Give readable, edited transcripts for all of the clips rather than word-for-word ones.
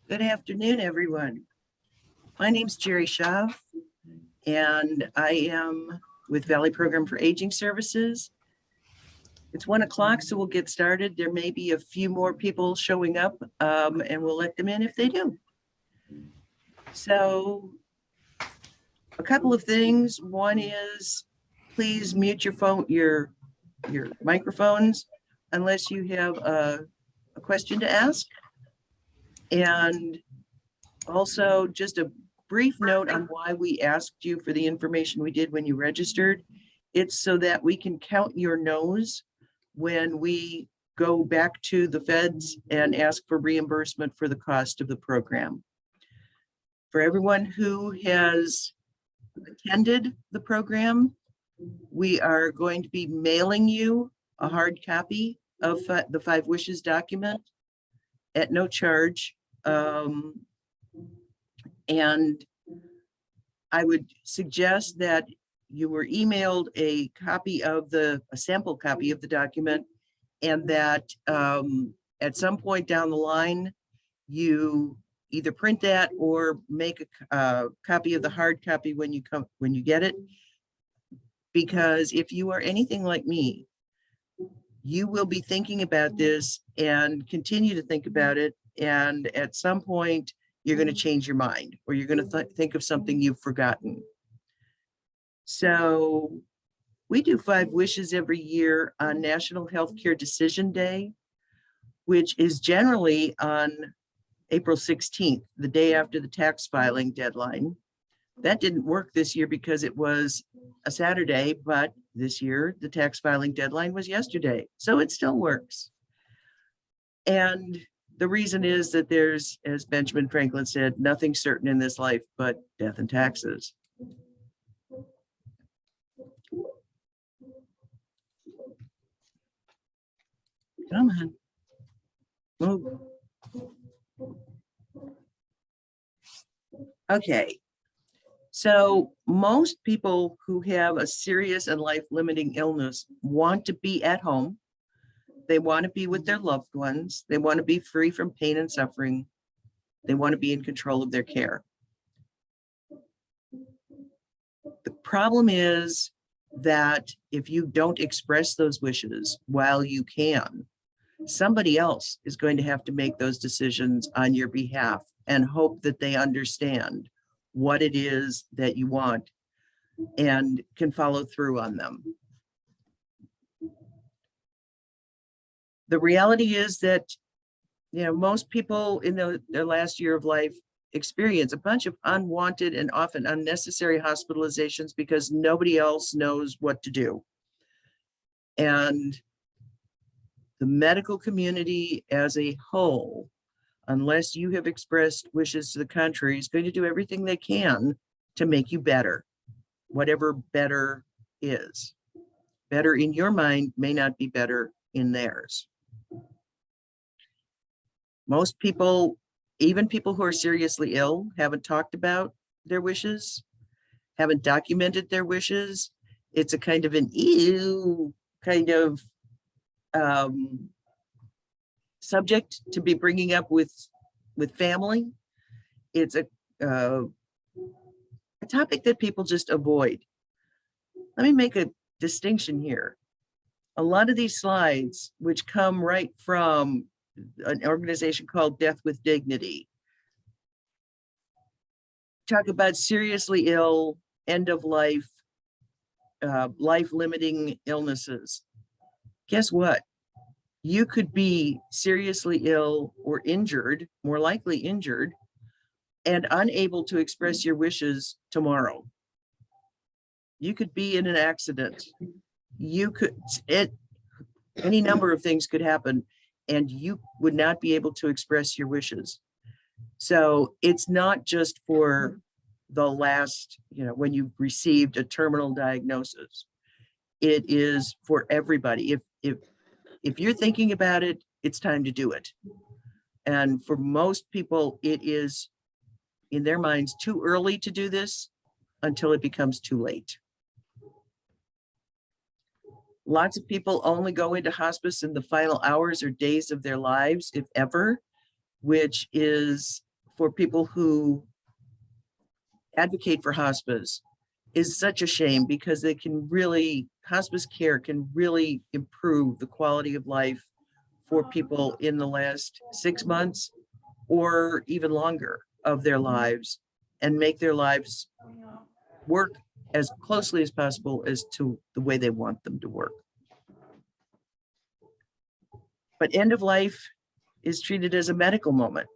Good afternoon, everyone. My name's Jerry Schaaf, and I am with Valley Program for Aging Services. It's 1 o'clock, so we'll get started. There may be a few more people showing up, and we'll let them in if they do. So a couple of things. One is please mute your phone, your microphones, unless you have a question to ask. And also just a brief note on why we asked you for the information we did when you registered. It's so that we can count your no's when we go back to the feds and ask for reimbursement for the cost of the program. For everyone who has attended the program, we are going to be mailing you a hard copy of the 5 Wishes document at no charge. And I would suggest that you were emailed a sample copy of the document, and that at some point down the line, you either print that or make a copy of the hard copy when you get it. Because if you are anything like me, you will be thinking about this and continue to think about it. And at some point, you're going to change your mind, or you're going to think of something you've forgotten. So we do 5 Wishes every year on National Healthcare Decision Day, which is generally on April 16th, the day after the tax filing deadline. That didn't work this year because it was a Saturday, but this year the tax filing deadline was yesterday, so it still works. And the reason is that there's, as Benjamin Franklin said, nothing certain in this life but death and taxes. Come on, move. Okay, so most people who have a serious and life-limiting illness want to be at home. They want to be with their loved ones. They want to be free from pain and suffering. They want to be in control of their care. The problem is that if you don't express those wishes while you can, somebody else is going to have to make those decisions on your behalf and hope that they understand what it is that you want and can follow through on them. The reality is that, most people in their last year of life experience a bunch of unwanted and often unnecessary hospitalizations because nobody else knows what to do. And the medical community as a whole, unless you have expressed wishes to the contrary, is going to do everything they can to make you better, whatever better is. Better in your mind may not be better in theirs. Most people, even people who are seriously ill, haven't talked about their wishes, haven't documented their wishes. It's a kind of an ew kind of subject to be bringing up with family. It's a topic that people just avoid. Let me make a distinction here. A lot of these slides, which come right from an organization called Death with Dignity, talk about seriously ill, end of life, life-limiting illnesses. Guess what? You could be seriously ill or injured, more likely injured, and unable to express your wishes tomorrow. You could be in an accident. Any number of things could happen, and you would not be able to express your wishes. So it's not just for the last, when you've received a terminal diagnosis. It is for everybody. If you're thinking about it, it's time to do it. And for most people, it is, in their minds, too early to do this until it becomes too late. Lots of people only go into hospice in the final hours or days of their lives, if ever, which is for people who advocate for hospice is such a shame, because they can really, hospice care can really improve the quality of life for people in the last 6 months or even longer of their lives, and make their lives work as closely as possible as to the way they want them to work. But end of life is treated as a medical moment,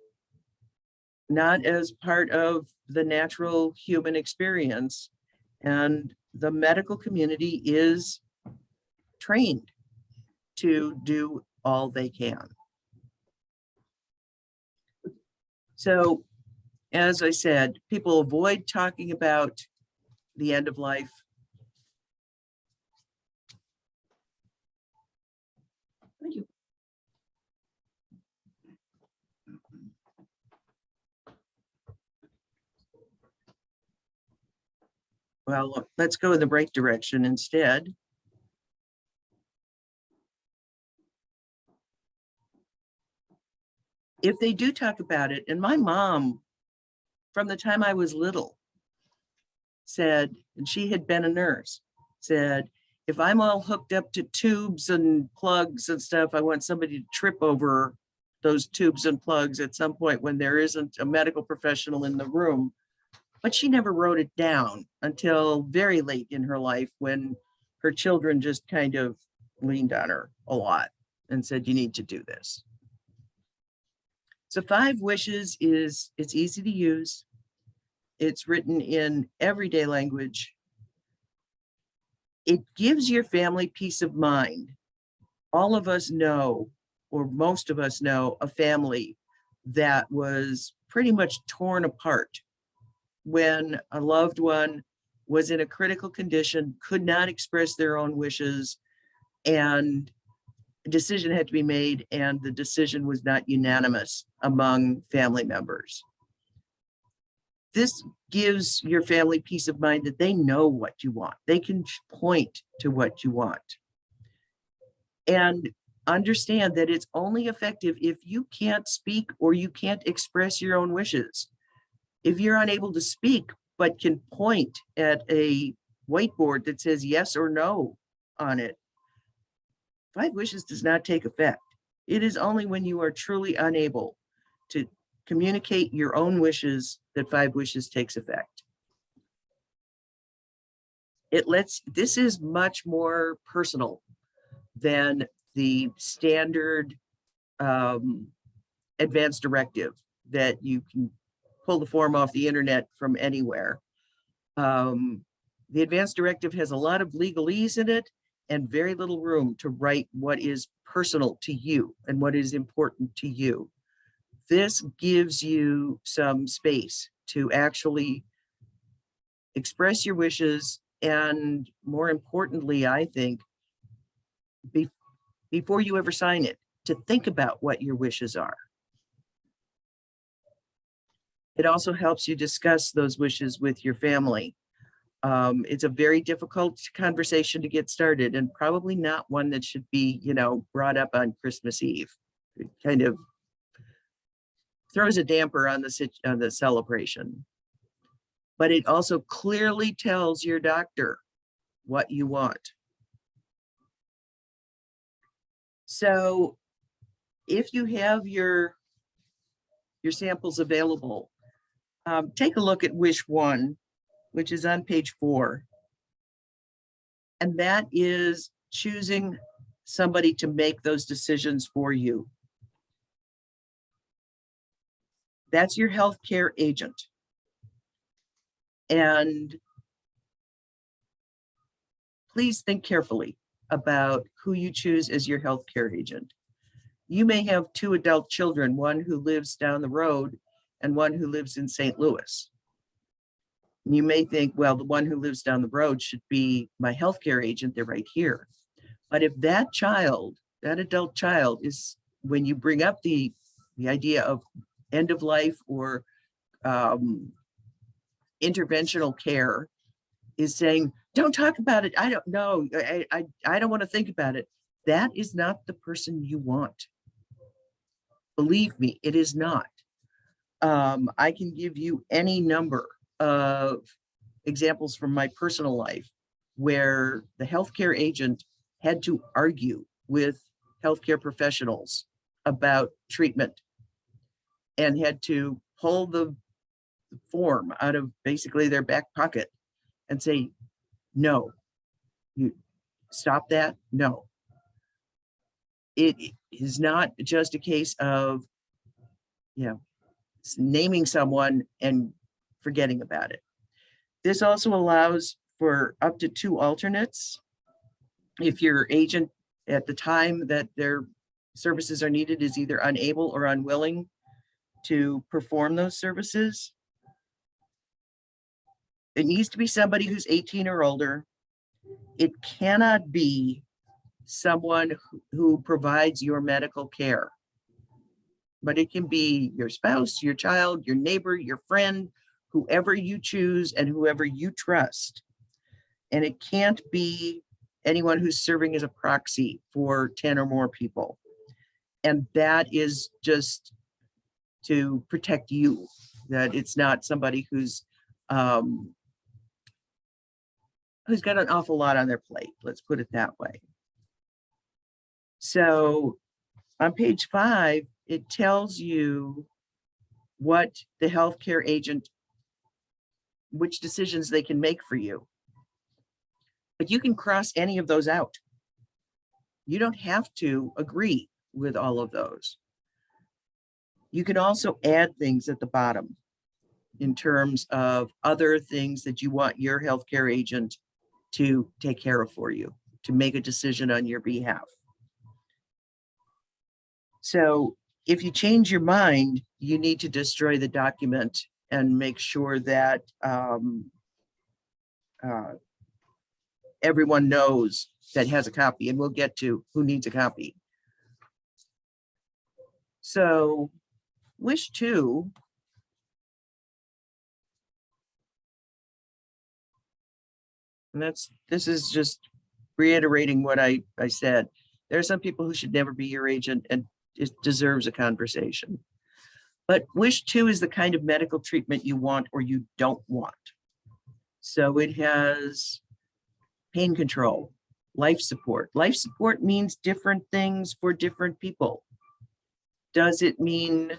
not as part of the natural human experience. And the medical community is trained to do all they can. So, as I said, people avoid talking about the end of life. Thank you. Well, let's go in the right direction instead. If they do talk about it, and my mom, from the time I was little, said, and she had been a nurse, said, if I'm all hooked up to tubes and plugs and stuff, I want somebody to trip over those tubes and plugs at some point when there isn't a medical professional in the room. But she never wrote it down until very late in her life, when her children just kind of leaned on her a lot and said, you need to do this. So 5 wishes it's easy to use. It's written in everyday language. It gives your family peace of mind. All of us know, or most of us know, a family that was pretty much torn apart when a loved one was in a critical condition, could not express their own wishes, and a decision had to be made, and the decision was not unanimous among family members. This gives your family peace of mind that they know what you want. They can point to what you want. And understand that it's only effective if you can't speak or you can't express your own wishes. If you're unable to speak, but can point at a whiteboard that says yes or no on it, 5 wishes does not take effect. It is only when you are truly unable to communicate your own wishes that 5 wishes takes effect. This is much more personal than the standard advance directive that you can pull the form off the internet from anywhere. The advance directive has a lot of legalese in it and very little room to write what is personal to you and what is important to you. This gives you some space to actually express your wishes, and more importantly, I think, before you ever sign it, to think about what your wishes are. It also helps you discuss those wishes with your family. It's a very difficult conversation to get started, and probably not one that should be, brought up on Christmas Eve. It kind of throws a damper on the celebration. But it also clearly tells your doctor what you want. So if you have your samples available, take a look at wish 1, which is on page 4. And that is choosing somebody to make those decisions for you. That's your healthcare agent. And please think carefully about who you choose as your healthcare agent. You may have 2 adult children, one who lives down the road and one who lives in St. Louis. You may think, well, the one who lives down the road should be my healthcare agent. They're right here. But if that child, that adult child, is, when you bring up the idea of end of life or interventional care, is saying, don't talk about it. I don't know. I don't want to think about it. That is not the person you want. Believe me, it is not. I can give you any number of examples from my personal life where the healthcare agent had to argue with healthcare professionals about treatment and had to pull the form out of basically their back pocket and say, no, you stop that. No, it is not just a case of, naming someone and forgetting about it. This also allows for up to 2 alternates. If your agent at the time that their services are needed is either unable or unwilling to perform those services, it needs to be somebody who's 18 or older. It cannot be someone who provides your medical care, but it can be your spouse, your child, your neighbor, your friend, whoever you choose and whoever you trust. And it can't be anyone who's serving as a proxy for 10 or more people. And that is just to protect you, that it's not somebody who's got an awful lot on their plate. Let's put it that way. So on page 5, it tells you what the healthcare agent, which decisions they can make for you. But you can cross any of those out. You don't have to agree with all of those. You can also add things at the bottom in terms of other things that you want your healthcare agent to take care of for you, to make a decision on your behalf. So if you change your mind, you need to destroy the document and make sure that everyone knows that has a copy, and we'll get to who needs a copy. So wish 2 and this is just reiterating what I said. There are some people who should never be your agent, and it deserves a conversation. But wish 2 is the kind of medical treatment you want or you don't want. So it has pain control, life support. Life support means different things for different people. Does it mean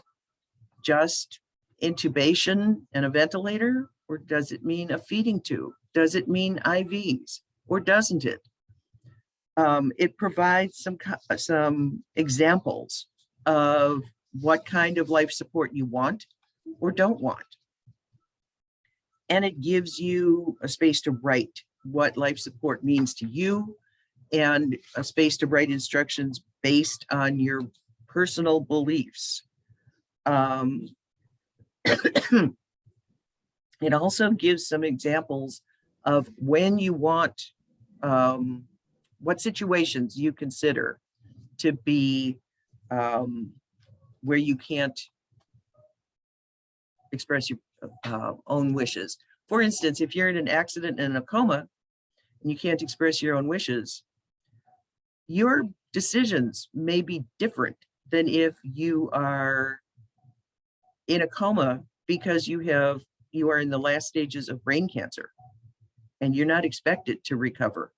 just intubation and a ventilator, or does it mean a feeding tube? Does it mean IVs, or doesn't it? It provides some examples of what kind of life support you want or don't want. And it gives you a space to write what life support means to you, and a space to write instructions based on your personal beliefs. It also gives some examples of when you want, what situations you consider to be where you can't express your own wishes. For instance, if you're in an accident and in a coma and you can't express your own wishes, your decisions may be different than if you are in a coma because you are in the last stages of brain cancer and you're not expected to recover.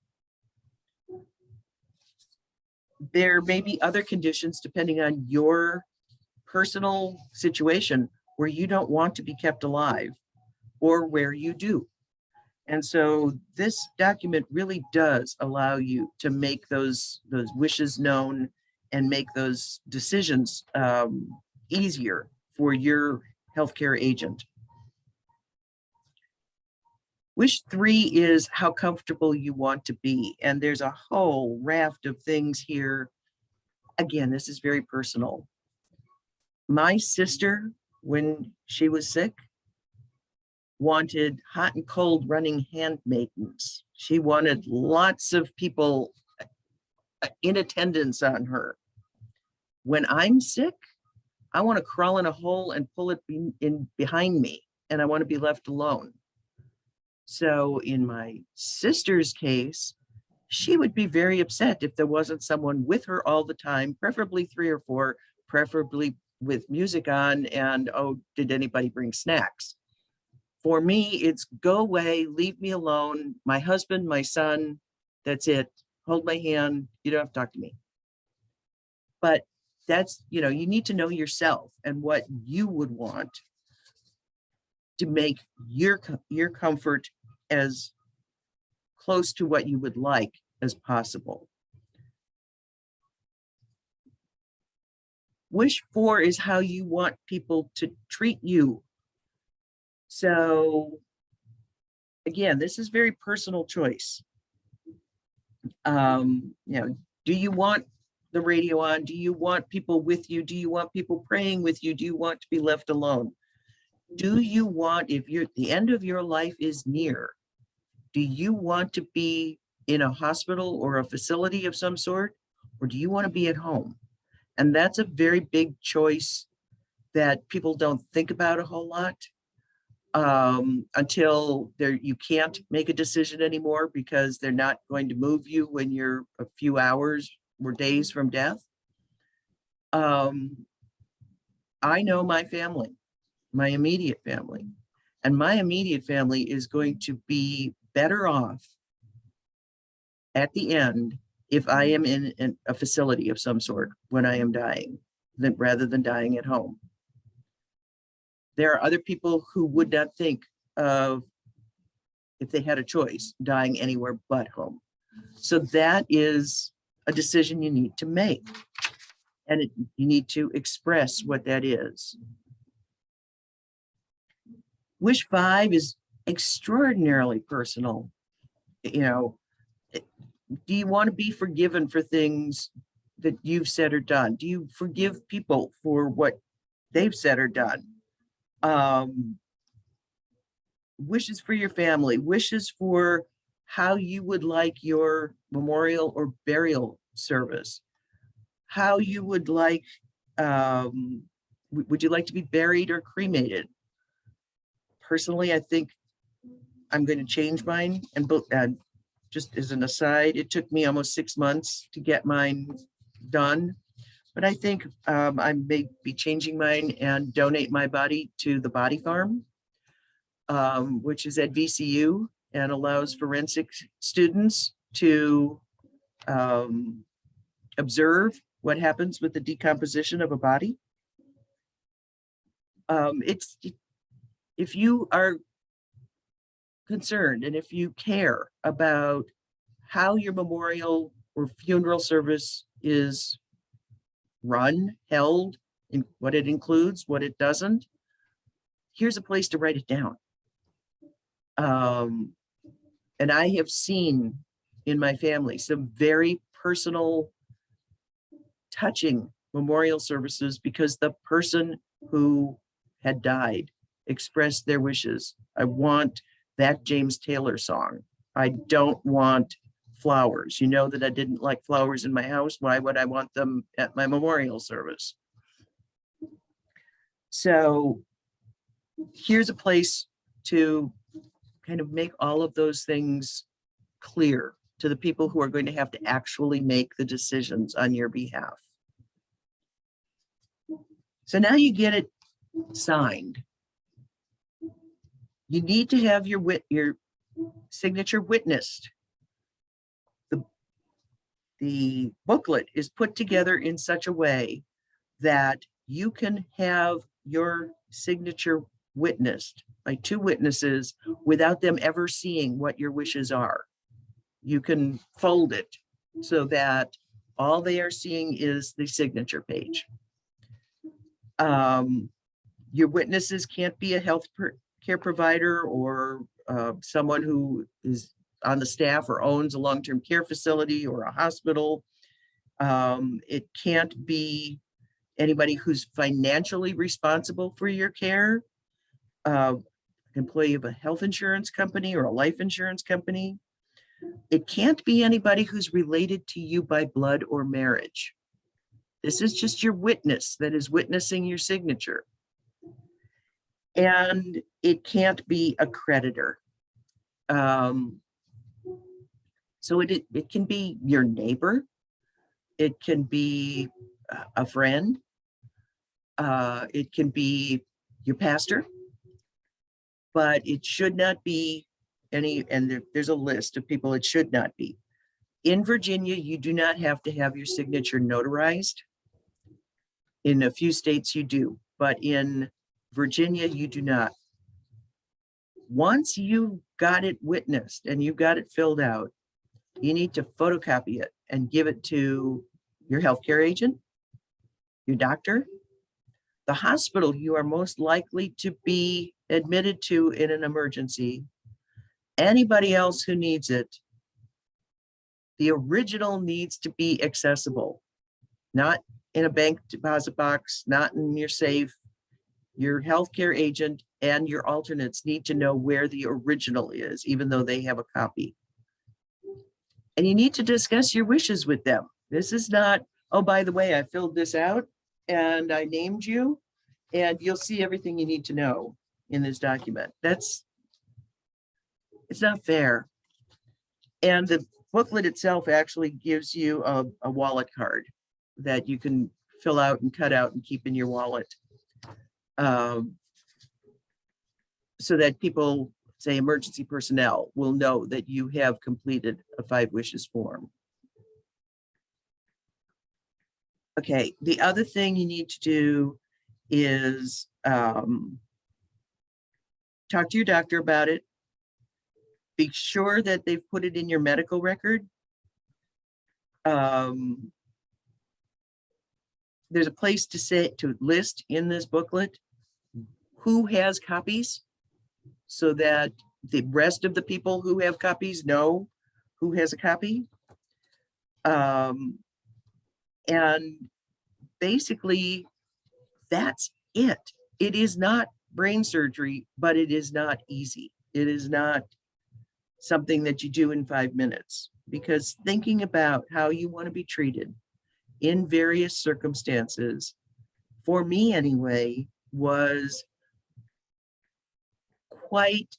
There may be other conditions depending on your personal situation where you don't want to be kept alive, or where you do. And so this document really does allow you to make those wishes known and make those decisions easier for your healthcare agent. Wish 3 is how comfortable you want to be. And there's a whole raft of things here. Again, this is very personal. My sister, when she was sick, wanted hot and cold running handmaidens. She wanted lots of people in attendance on her. When I'm sick, I want to crawl in a hole and pull it in behind me, and I want to be left alone. So in my sister's case, she would be very upset if there wasn't someone with her all the time, preferably 3 or 4, preferably with music on and, oh, did anybody bring snacks? For me, it's go away, leave me alone. My husband, my son, that's it. Hold my hand. You don't have to talk to me. But that's, you know, you need to know yourself and what you would want to make your comfort as close to what you would like as possible. Wish for is how you want people to treat you. So again, this is very personal choice. You know, do you want the radio on? Do you want people with you? Do you want people praying with you? Do you want to be left alone? Do you want, if you're the end of your life is near, do you want to be in a hospital or a facility of some sort, or do you want to be at home? And that's a very big choice that people don't think about a whole lot until you can't make a decision anymore because they're not going to move you when you're a few hours or days from death. I know my family, my immediate family, and my immediate family is going to be better off at the end if I am in a facility of some sort when I am dying, rather than dying at home. There are other people who would not think of, if they had a choice, dying anywhere but home. So that is a decision you need to make. And you need to express what that is. Wish 5 is extraordinarily personal. You know, do you want to be forgiven for things that you've said or done? Do you forgive people for what they've said or done? Wishes for your family, wishes for how you would like your memorial or burial service, how you would like, would you like to be buried or cremated? Personally, I think I'm going to change mine. And just as an aside, it took me almost 6 months to get mine done. But I think I may be changing mine and donate my body to the Body Farm, which is at VCU and allows forensic students to observe what happens with the decomposition of a body. If you are concerned and if you care about how your memorial or funeral service is run, held, and what it includes, what it doesn't, here's a place to write it down. And I have seen in my family some very personal, touching memorial services because the person who had died expressed their wishes. I want that James Taylor song. I don't want flowers. You know that I didn't like flowers in my house. Why would I want them at my memorial service? So here's a place to kind of make all of those things clear to the people who are going to have to actually make the decisions on your behalf. So now you get it signed. You need to have your signature witnessed. The booklet is put together in such a way that you can have your signature witnessed by 2 witnesses without them ever seeing what your wishes are. You can fold it so that all they are seeing is the signature page. Your witnesses can't be a health care provider or someone who is on the staff or owns a long-term care facility or a hospital. It can't be anybody who's financially responsible for your care, employee of a health insurance company or a life insurance company. It can't be anybody who's related to you by blood or marriage. This is just your witness that is witnessing your signature. And it can't be a creditor. So it can be your neighbor. It can be a friend. It can be your pastor, but it should not be any, and there's a list of people it should not be. In Virginia, you do not have to have your signature notarized. In a few states you do, but in Virginia, you do not. Once you got it witnessed and you got it filled out, you need to photocopy it and give it to your healthcare agent, your doctor, the hospital you are most likely to be admitted to in an emergency, anybody else who needs it. The original needs to be accessible, not in a bank deposit box, not in your safe. Your healthcare agent and your alternates need to know where the original is, even though they have a copy. And you need to discuss your wishes with them. This is not, oh, by the way, I filled this out and I named you, and you'll see everything you need to know in this document. It's not fair. And the booklet itself actually gives you a wallet card that you can fill out and cut out and keep in your wallet. So that people, say emergency personnel, will know that you have completed a 5 wishes form. Okay, the other thing you need to do is talk to your doctor about it. Be sure that they've put it in your medical record. There's a place to list in this booklet who has copies, so that the rest of the people who have copies know who has a copy. And basically, that's it. It is not brain surgery, but it is not easy. It is not something that you do in 5 minutes, because thinking about how you want to be treated in various circumstances, for me anyway, was quite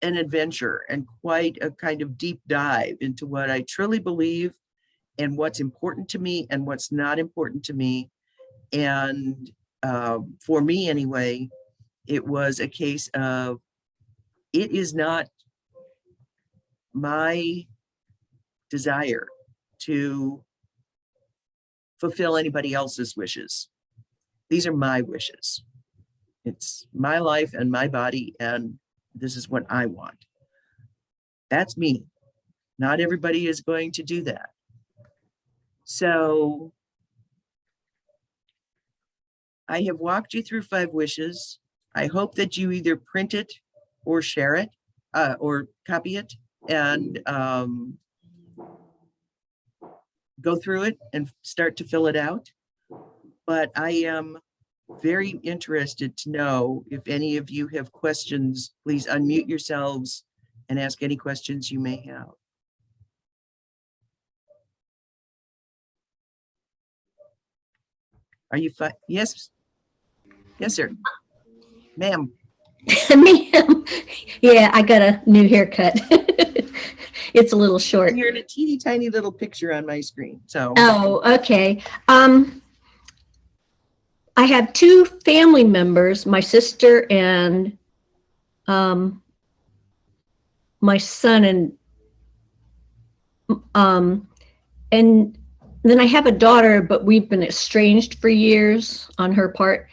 an adventure and quite a kind of deep dive into what I truly believe and what's important to me and what's not important to me. And for me anyway, it was a case of, it is not my desire to fulfill anybody else's wishes. These are my wishes. It's my life and my body, and this is what I want. That's me. Not everybody is going to do that. So I have walked you through 5 wishes. I hope that you either print it or share it or copy it and go through it and start to fill it out. But I am very interested to know if any of you have questions. Please unmute yourselves and ask any questions you may have. Are you fine? Yes. Yes, sir. Ma'am. Ma'am. Yeah, I got a new haircut. It's a little short. And you're in a teeny tiny little picture on my screen. So. Oh, okay. I have 2 family members, my sister and my son, and then I have a daughter, but we've been estranged for years on her part.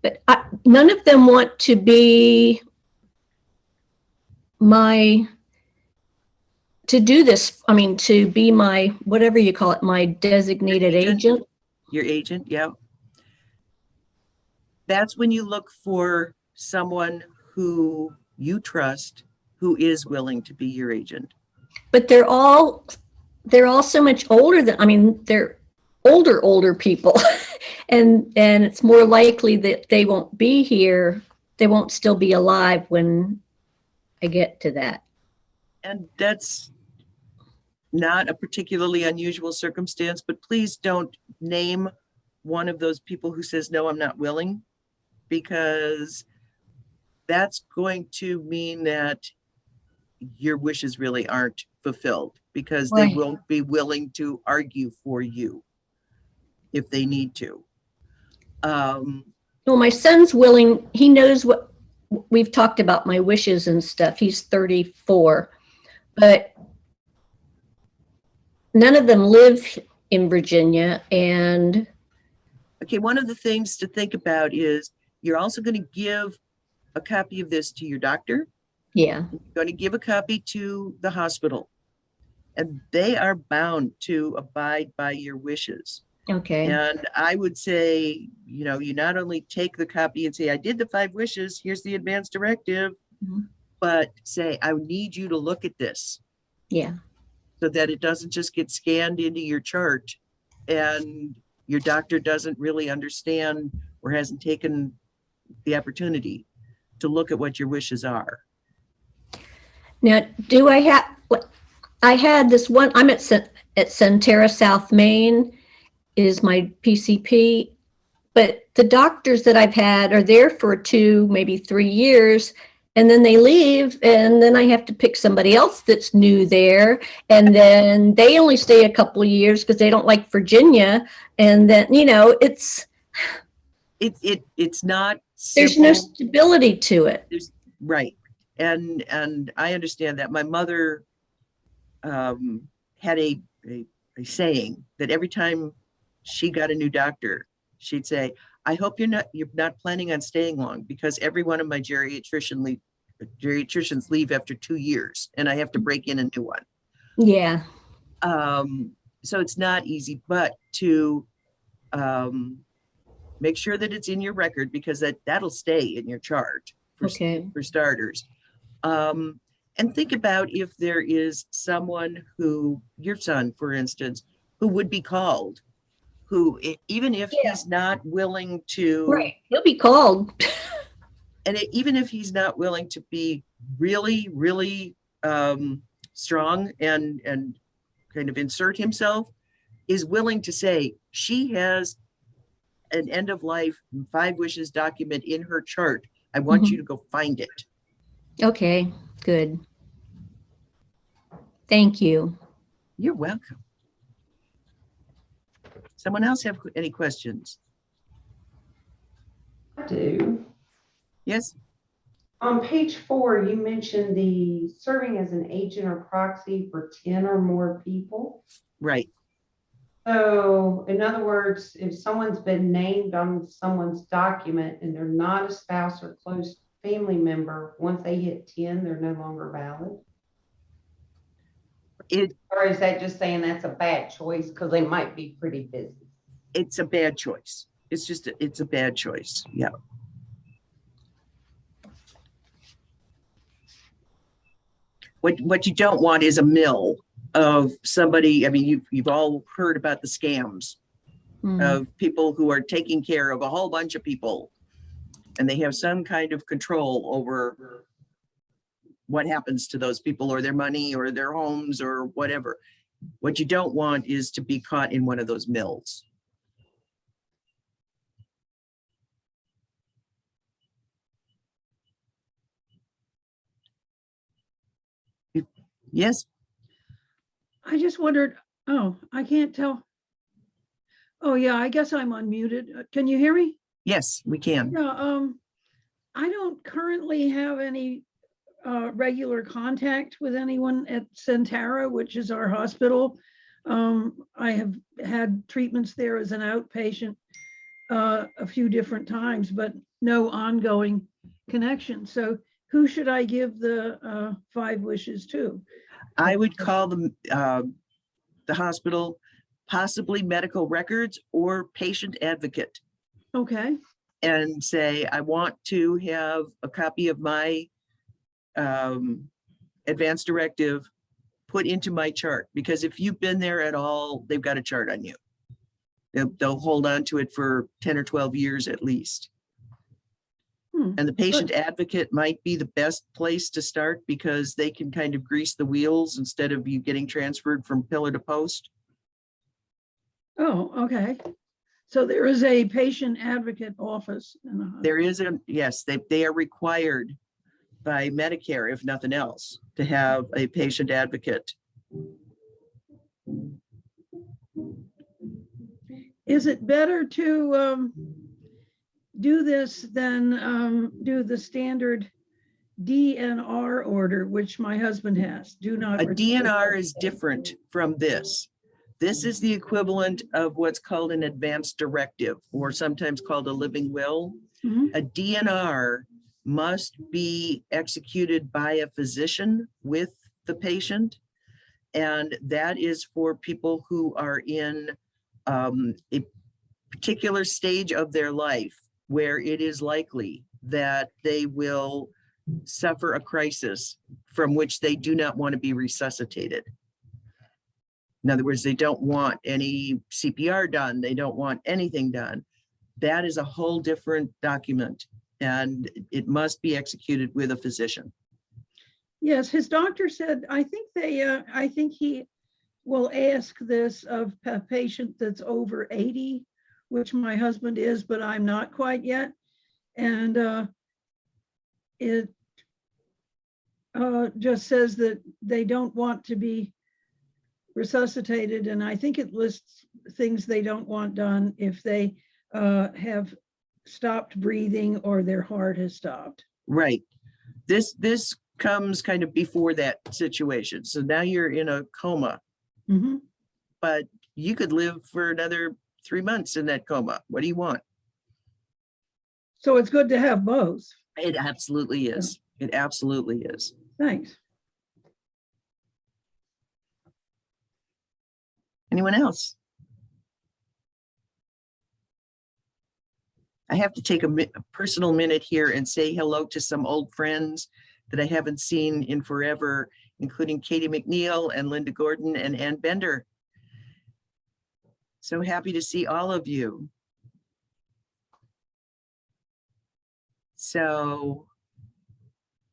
But none of them want to be to do this. I mean, to be my, whatever you call it, my designated agent. Your agent, yeah. That's when you look for someone who you trust, who is willing to be your agent. But they're all so much older than, I mean, they're older people. and it's more likely that they won't be here. They won't still be alive when I get to that. And that's not a particularly unusual circumstance, but please don't name one of those people who says, no, I'm not willing, because that's going to mean that your wishes really aren't fulfilled, because they won't be willing to argue for you if they need to. Um, Well, my son's willing, he knows what, we've talked about my wishes and stuff. He's 34, but none of them live in Virginia. And okay, one of the things to think about is you're also going to give a copy of this to your doctor. yeah, You're going to give a copy to the hospital, and they are bound to abide by your wishes. okay. And I would say, you not only take the copy and say, I did the 5 wishes, here's the advance directive, Mhm. but say, I need you to look at this Yeah, so that it doesn't just get scanned into your chart and your doctor doesn't really understand or hasn't taken the opportunity to look at what your wishes are. now do I have, I had this one, I'm at Centera South Main is my PCP, but the doctors that I've had are there for 2, maybe 3 years, and then they leave, and then I have to pick somebody else that's new there, and then they only stay a couple of years because they don't like Virginia, and then it's It's not there's no simple. stability to it. Right. And I understand that. My mother had a saying that every time she got a new doctor, she'd say, I hope you're not planning on staying long, because every one of my geriatricians leave after 2 years and I have to break in a new one. Yeah. So it's not easy, but to make sure that it's in your record, because that'll stay in your chart Okay. for starters. And think about if there is someone who, your son, for instance, who would be called, who, even if Yeah. he's not willing to, Right. He'll be called. and even if he's not willing to be really, really strong and kind of insert himself, is willing to say, she has an end of life 5 wishes document in her chart. I want you to go find it. Okay, good. Thank you. You're welcome. Someone else have any questions? I do. Yes. On page 4, you mentioned the serving as an agent or proxy for 10 or more people. Right. So in other words, if someone's been named on someone's document and they're not a spouse or close family member, once they hit 10, they're no longer valid? Or is that just saying that's a bad choice because they might be pretty busy? It's a bad choice. It's a bad choice. Yeah. What you don't want is a mill of somebody. I mean, you've all heard about the scams of people who are taking care of a whole bunch of people, and they have some kind of control over what happens to those people, or their money, or their homes, or whatever. What you don't want is to be caught in one of those mills. Yes. I just wondered, oh, I can't tell. Oh, yeah, I guess I'm unmuted. Can you hear me? Yes, we can. Yeah, I don't currently have any regular contact with anyone at Centera, which is our hospital. I have had treatments there as an outpatient a few different times, but no ongoing connection. So who should I give the 5 wishes to? I would call the hospital, possibly medical records or patient advocate, Okay, and say, I want to have a copy of my advance directive put into my chart, because if you've been there at all, they've got a chart on you. They'll hold on to it for 10 or 12 years at least. And the patient advocate might be the best place to start, because they can kind of grease the wheels instead of you getting transferred from pillar to post. oh, okay. So there is a patient advocate office in the hospital. There is yes, they are required by Medicare, if nothing else, to have a patient advocate. Is it better to do this, then do the standard DNR order, which my husband has. Do not. A DNR is different from this. This is the equivalent of what's called an advance directive, or sometimes called a living will. Mhm. A DNR must be executed by a physician with the patient. And that is for people who are in a particular stage of their life where it is likely that they will suffer a crisis from which they do not want to be resuscitated. In other words, they don't want any CPR done. They don't want anything done. That is a whole different document, and it must be executed with a physician. Yes, his doctor said, I think he will ask this of a patient that's over 80, which my husband is, but I'm not quite yet. And it just says that they don't want to be resuscitated. And I think it lists things they don't want done if they have stopped breathing or their heart has stopped. Right. This comes kind of before that situation. So now you're in a coma, Mhm. but you could live for another 3 months in that coma. What do you want? So it's good to have both. It absolutely is. It absolutely is. Thanks. Anyone else? I have to take a personal minute here and say hello to some old friends that I haven't seen in forever, including Katie McNeil and Linda Gordon and Ann Bender. So happy to see all of you. So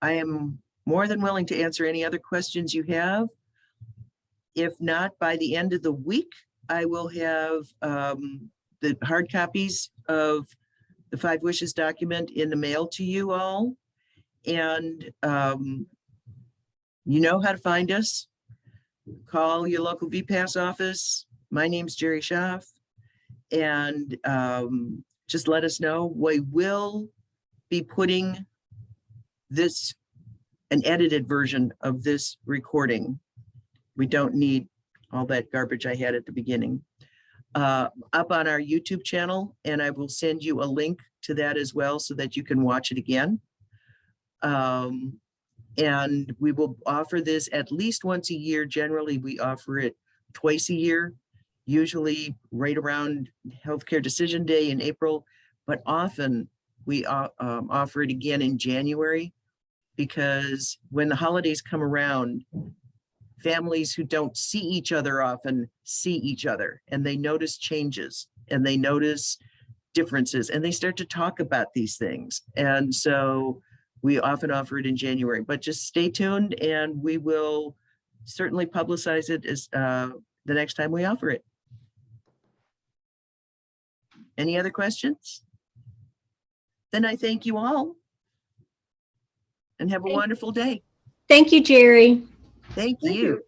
I am more than willing to answer any other questions you have. If not, by the end of the week, I will have the hard copies of the 5 Wishes document in the mail to you all. And you know how to find us. Call your local VPAS office. My name's Jerry Schaff. And just let us know. We will be putting this, an edited version of this recording. We don't need all that garbage I had at the beginning. Up on our YouTube channel, and I will send you a link to that as well so that you can watch it again. And we will offer this at least once a year. Generally, we offer it twice a year, usually right around Healthcare Decision Day in April, but often we offer it again in January, because when the holidays come around, families who don't see each other often see each other, and they notice changes and they notice differences, and they start to talk about these things. And so we often offer it in January, but just stay tuned and we will certainly publicize it as the next time we offer it. Any other questions? Then I thank you all and have a wonderful day. Thank you, Jerry. Thank Thank you. you.